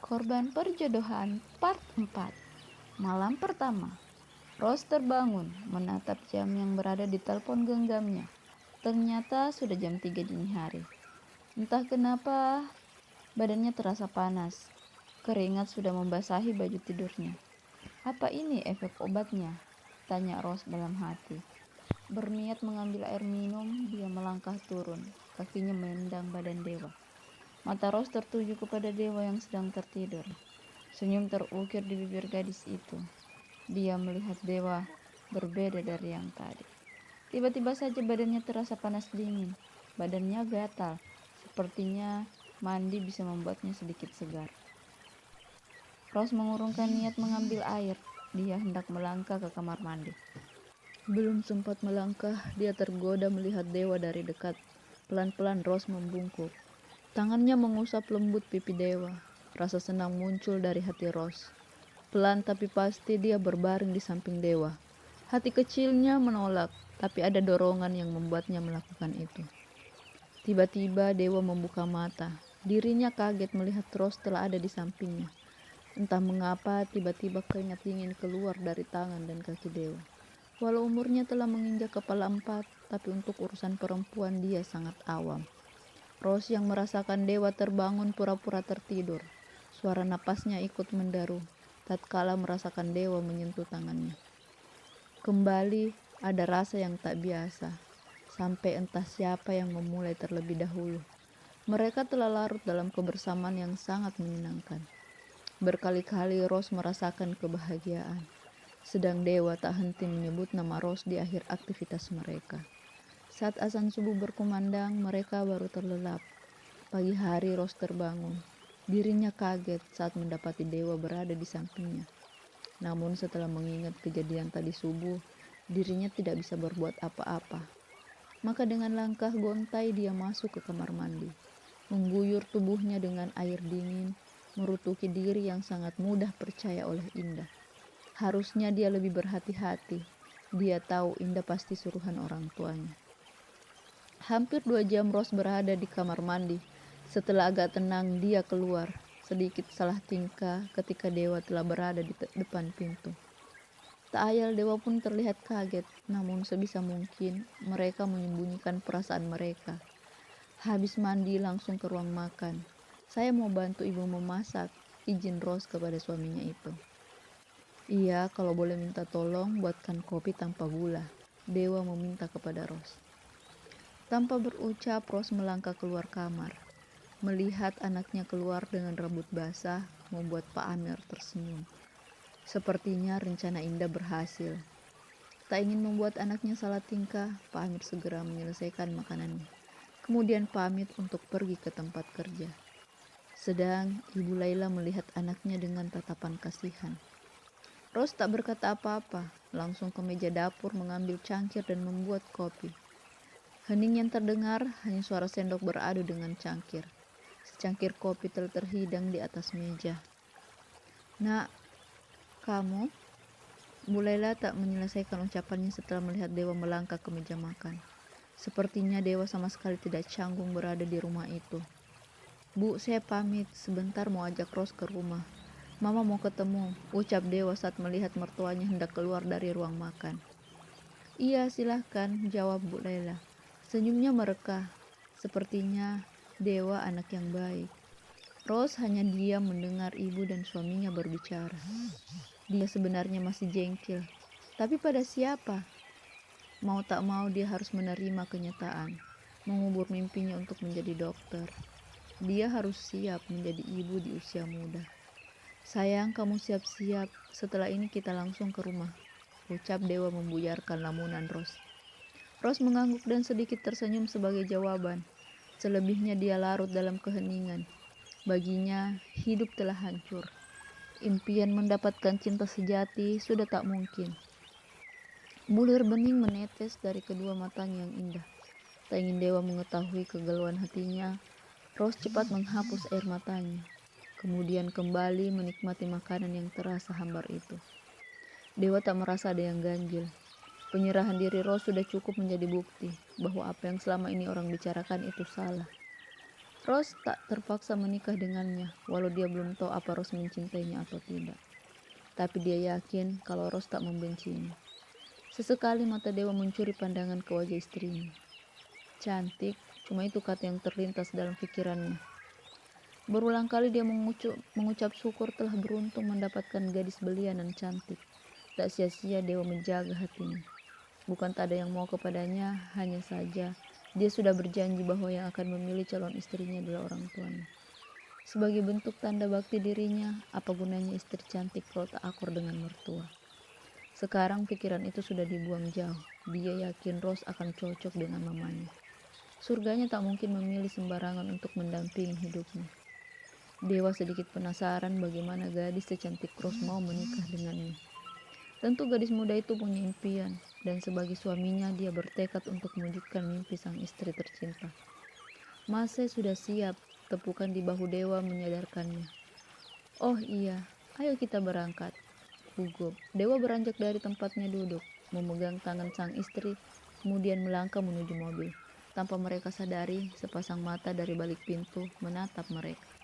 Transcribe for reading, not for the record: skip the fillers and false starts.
Korban Perjodohan Part 4. Malam pertama. Rose terbangun, menatap jam yang berada di telepon genggamnya. Ternyata sudah jam 3 dini hari. Entah kenapa badannya terasa panas. Keringat sudah membasahi baju tidurnya. Apa ini efek obatnya? Tanya Rose dalam hati. Berniat mengambil air minum, dia melangkah turun. Kakinya menendang badan Dewa. Mata Rose tertuju kepada Dewa yang sedang tertidur. Senyum terukir di bibir gadis itu. Dia melihat Dewa berbeda dari yang tadi. Tiba-tiba saja badannya terasa panas dingin. Badannya gatal. Sepertinya mandi bisa membuatnya sedikit segar. Rose mengurungkan niat mengambil air. Dia hendak melangkah ke kamar mandi. Belum sempat melangkah, dia tergoda melihat Dewa dari dekat. Pelan-pelan Rose membungkuk. Tangannya mengusap lembut pipi Dewa. Rasa senang muncul dari hati Rose. Pelan tapi pasti dia berbaring di samping Dewa. Hati kecilnya menolak, tapi ada dorongan yang membuatnya melakukan itu. Tiba-tiba Dewa membuka mata. Dirinya kaget melihat Rose telah ada di sampingnya. Entah mengapa tiba-tiba keringat dingin keluar dari tangan dan kaki Dewa. Walau umurnya telah menginjak kepala 4, tapi untuk urusan perempuan dia sangat awam. Rose yang merasakan Dewa terbangun pura-pura tertidur. Suara napasnya ikut menderu, tatkala merasakan Dewa menyentuh tangannya. Kembali ada rasa yang tak biasa, sampai entah siapa yang memulai terlebih dahulu. Mereka telah larut dalam kebersamaan yang sangat menyenangkan. Berkali-kali Rose merasakan kebahagiaan, sedang Dewa tak henti menyebut nama Rose di akhir aktivitas mereka. Saat azan subuh berkumandang, mereka baru terlelap. Pagi hari Rose terbangun. Dirinya kaget saat mendapati Dewa berada di sampingnya. Namun setelah mengingat kejadian tadi subuh, dirinya tidak bisa berbuat apa-apa. Maka dengan langkah gontai dia masuk ke kamar mandi. Mengguyur tubuhnya dengan air dingin, merutuki diri yang sangat mudah percaya oleh Indah. Harusnya dia lebih berhati-hati. Dia tahu Indah pasti suruhan orang tuanya. Hampir 2 jam Rose berada di kamar mandi. Setelah agak tenang, dia keluar. Sedikit salah tingkah ketika Dewa telah berada di depan pintu. Tak ayal Dewa pun terlihat kaget, namun sebisa mungkin mereka menyembunyikan perasaan mereka. Habis mandi langsung ke ruang makan. Saya mau bantu ibu memasak, izin Rose kepada suaminya itu. Iya, kalau boleh minta tolong buatkan kopi tanpa gula, Dewa meminta kepada Rose. Tanpa berucap, Rose melangkah keluar kamar. Melihat anaknya keluar dengan rambut basah, membuat Pak Amir tersenyum. Sepertinya rencana Indah berhasil. Tak ingin membuat anaknya salah tingkah, Pak Amir segera menyelesaikan makanannya. Kemudian pamit untuk pergi ke tempat kerja. Sedang Ibu Laila melihat anaknya dengan tatapan kasihan. Rose tak berkata apa-apa, langsung ke meja dapur mengambil cangkir dan membuat kopi. Hening yang terdengar hanya suara sendok beradu dengan cangkir. Secangkir kopi telah terhidang di atas meja. Nak, kamu? Bu Laila tak menyelesaikan ucapannya setelah melihat Dewa melangkah ke meja makan. Sepertinya Dewa sama sekali tidak canggung berada di rumah itu. Bu, saya pamit, sebentar mau ajak Rose ke rumah. Mama mau ketemu, ucap Dewa saat melihat mertuanya hendak keluar dari ruang makan. Iya, silahkan, jawab Bu Laila. Senyumnya mereka. Sepertinya Dewa anak yang baik. Rose hanya diam mendengar ibu dan suaminya berbicara. Dia sebenarnya masih jengkel. Tapi pada siapa? Mau tak mau dia harus menerima kenyataan. Mengubur mimpinya untuk menjadi dokter. Dia harus siap menjadi ibu di usia muda. Sayang, kamu siap-siap. Setelah ini kita langsung ke rumah, ucap Dewa membuyarkan lamunan Rose. Rose mengangguk dan sedikit tersenyum sebagai jawaban. Selebihnya dia larut dalam keheningan. Baginya, hidup telah hancur. Impian mendapatkan cinta sejati sudah tak mungkin. Bulir bening menetes dari kedua matanya yang indah. Tak ingin Dewa mengetahui kegalauan hatinya, Rose cepat menghapus air matanya. Kemudian kembali menikmati makanan yang terasa hambar itu. Dewa tak merasa ada yang ganjil. Penyerahan diri Rose sudah cukup menjadi bukti bahwa apa yang selama ini orang bicarakan itu salah. Rose tak terpaksa menikah dengannya, walau dia belum tahu apa Rose mencintainya atau tidak. Tapi dia yakin kalau Rose tak membencinya. Sesekali mata Dewa mencuri pandangan ke wajah istrinya. Cantik, cuma itu kata yang terlintas dalam pikirannya. Berulang kali dia mengucap syukur telah beruntung mendapatkan gadis belia dan cantik. Tak sia-sia Dewa menjaga hatinya. Bukan tak ada yang mau kepadanya, hanya saja dia sudah berjanji bahwa yang akan memilih calon istrinya adalah orang tuanya. Sebagai bentuk tanda bakti dirinya, apa gunanya istri cantik kalau tak akur dengan mertua? Sekarang pikiran itu sudah dibuang jauh. Dia yakin Rose akan cocok dengan mamanya. Surganya tak mungkin memilih sembarangan untuk mendampingi hidupnya. Dewa sedikit penasaran bagaimana gadis secantik Rose mau menikah dengannya. Tentu gadis muda itu punya impian, dan sebagai suaminya dia bertekad untuk mewujudkan mimpi sang istri tercinta. Mas, saya sudah siap, tepukan di bahu Dewa menyadarkannya. Oh iya, ayo kita berangkat. Gugup, Dewa beranjak dari tempatnya duduk, memegang tangan sang istri, kemudian melangkah menuju mobil. Tanpa mereka sadari, sepasang mata dari balik pintu menatap mereka.